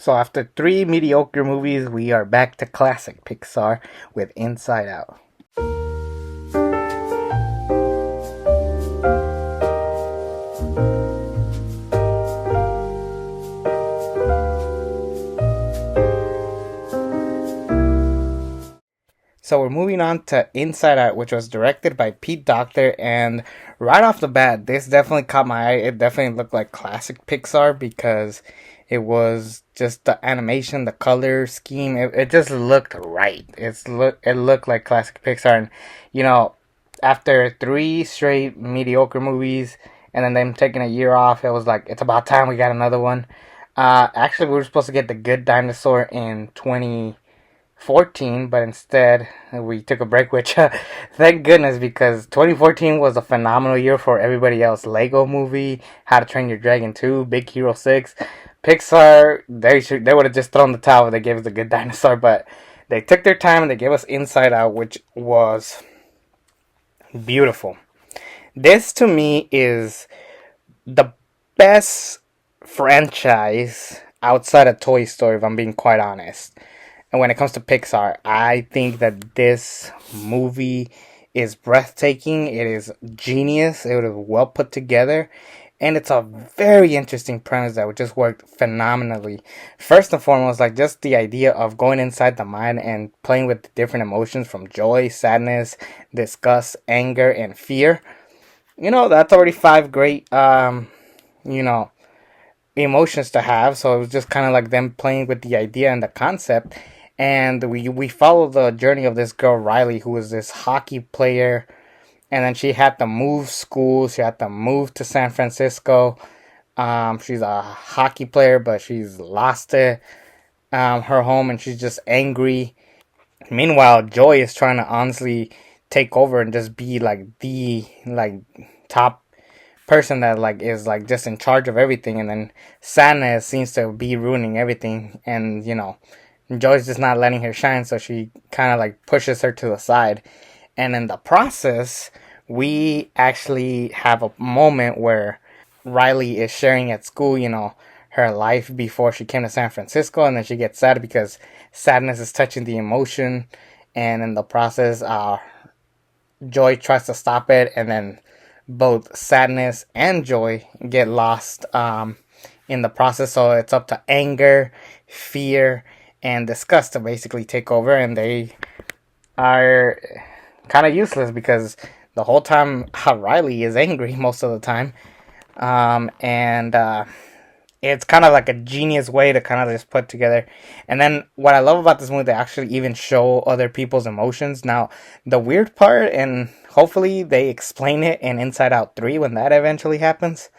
So after three mediocre movies, we are back to classic Pixar with Inside Out. So we're moving on to Inside Out, which was directed by Pete Docter, and right off the bat, this definitely caught my eye. It definitely looked like classic Pixar because it was just the animation, the color scheme. It just looked right. It looked like classic Pixar, and you know, after three straight mediocre movies, and then them taking a year off, it was like it's about time we got another one. Actually, we were supposed to get The Good Dinosaur in 2014, but instead we took a break, which thank goodness, because 2014 was a phenomenal year for everybody else. Lego Movie, How to Train Your Dragon 2, Big Hero 6. Pixar, they would have just thrown the towel if they gave us A Good Dinosaur, but they took their time and they gave us Inside Out, which was beautiful. This to me is the best franchise outside of Toy Story, if I'm being quite honest. And when it comes to Pixar, I think that this movie is breathtaking. It is genius. It was well put together. And it's a very interesting premise that would just work phenomenally. First and foremost, like just the idea of going inside the mind and playing with different emotions from joy, sadness, disgust, anger, and fear. That's already five great, you know, emotions to have. So it was just kind of like them playing with the idea and the concept. And we follow the journey of this girl Riley, who was this hockey player, and then she had to move schools. She had to move to San Francisco. She's a hockey player, but she's lost it, her home, and she's just angry. Meanwhile, Joy is trying to honestly take over and just be like the top person that is just in charge of everything, and then Sadness seems to be ruining everything, and Joy's just not letting her shine, so she kind of pushes her to the side. And in the process, we actually have a moment where Riley is sharing at school, her life before she came to San Francisco, and then she gets sad because sadness is touching the emotion, and in the process, Joy tries to stop it, and then both sadness and joy get lost in the process. So it's up to anger, fear, and disgust to basically take over, and they are kind of useless because the whole time Riley is angry most of the time, and it's kind of like a genius way to kind of just put together. And then what I love about this movie, they actually even show other people's emotions. Now, the weird part, and hopefully they explain it in Inside Out 3 when that eventually happens,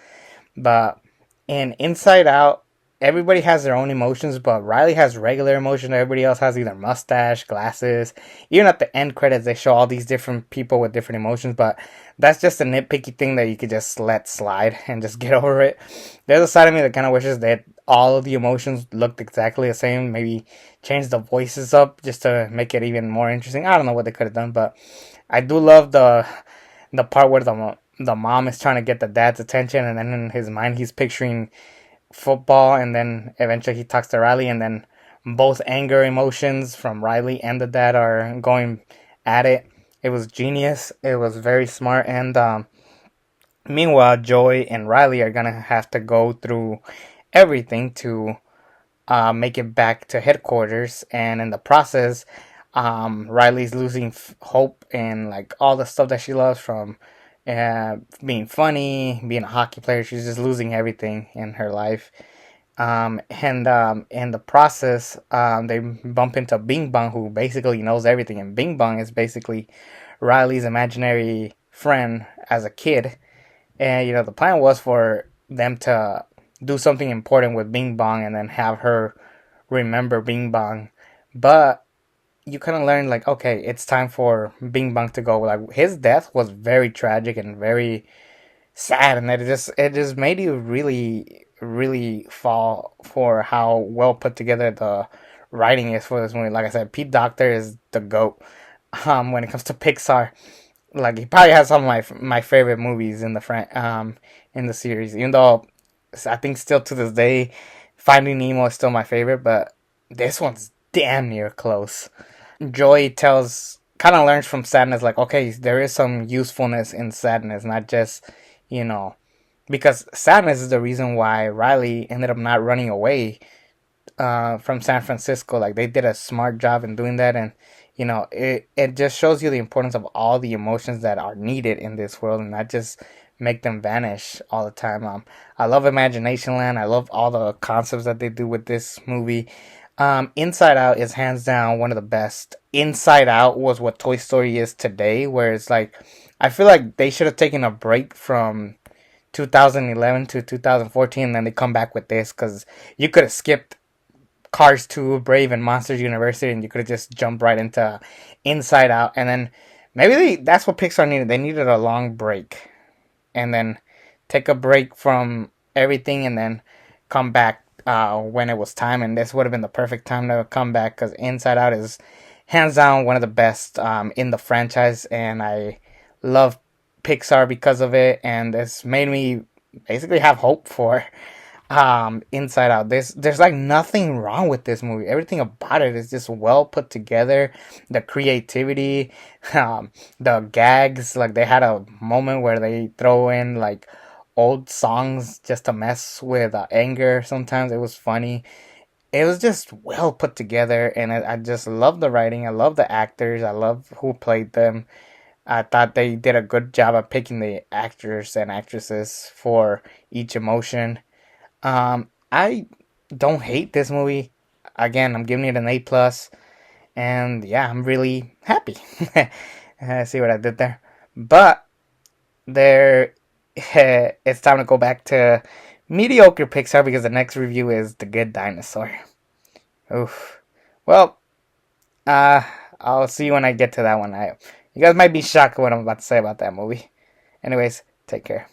but in Inside Out, everybody has their own emotions, but Riley has regular emotions. Everybody else has either mustache, glasses. Even at the end credits, they show all these different people with different emotions, but that's just a nitpicky thing that you could just let slide and just get over it. There's a side of me that kind of wishes that all of the emotions looked exactly the same. Maybe change the voices up just to make it even more interesting. I don't know what they could have done, but I do love the part where the mom is trying to get the dad's attention, and then in his mind he's picturing football, and then eventually he talks to Riley, and then both anger emotions from Riley and the dad are going at it. It was genius. It was very smart. And meanwhile, Joy and Riley are gonna have to go through everything to make it back to headquarters, and in the process, Riley's losing hope and all the stuff that she loves, from being funny, being a hockey player. She's just losing everything in her life. And in the process, they bump into Bing Bong, who basically knows everything. And Bing Bong is basically Riley's imaginary friend as a kid. And, the plan was for them to do something important with Bing Bong and then have her remember Bing Bong. But you kind of learn, okay, it's time for Bing Bong to go. His death was very tragic and very sad, and it just made you really, really fall for how well put together the writing is for this movie. Like I said, Pete Docter is the GOAT when it comes to Pixar. He probably has some of my favorite movies in the series, even though I think still to this day Finding Nemo is still my favorite, but this one's damn near close. Joy tells, kind of learns from sadness, like, okay, there is some usefulness in sadness, not just, you know, because sadness is the reason why Riley ended up not running away from San Francisco. Like, they did a smart job in doing that, and it just shows you the importance of all the emotions that are needed in this world, and not just make them vanish all the time. I love Imagination Land. I love all the concepts that they do with this movie. Inside Out is hands down one of the best. Inside Out was what Toy Story is today, where it's like, I feel like they should have taken a break from 2011 to 2014, and then they come back with this, because you could have skipped Cars 2, Brave, and Monsters University, and you could have just jumped right into Inside Out. And then maybe that's what Pixar needed. They needed a long break, and then take a break from everything, and then come back when it was time. And this would have been the perfect time to come back, because Inside Out is hands down one of the best in the franchise, and I love Pixar because of it. And it's made me basically have hope for Inside Out. There's like nothing wrong with this movie. Everything about it is just well put together. The creativity, the gags, like they had a moment where they throw in like old songs just to mess with anger. Sometimes it was funny. It was just well put together, and I just love the writing. I love the actors. I love who played them. I thought they did a good job of picking the actors and actresses for each emotion. I don't hate this movie. Again, I'm giving it an A+, and yeah, I'm really happy. See what I did there? But there, it's time to go back to mediocre Pixar, because the next review is The Good Dinosaur. Oof. Well, uh, I'll see you when I get to that one. You guys might be shocked at what I'm about to say about that movie. Anyways, take care.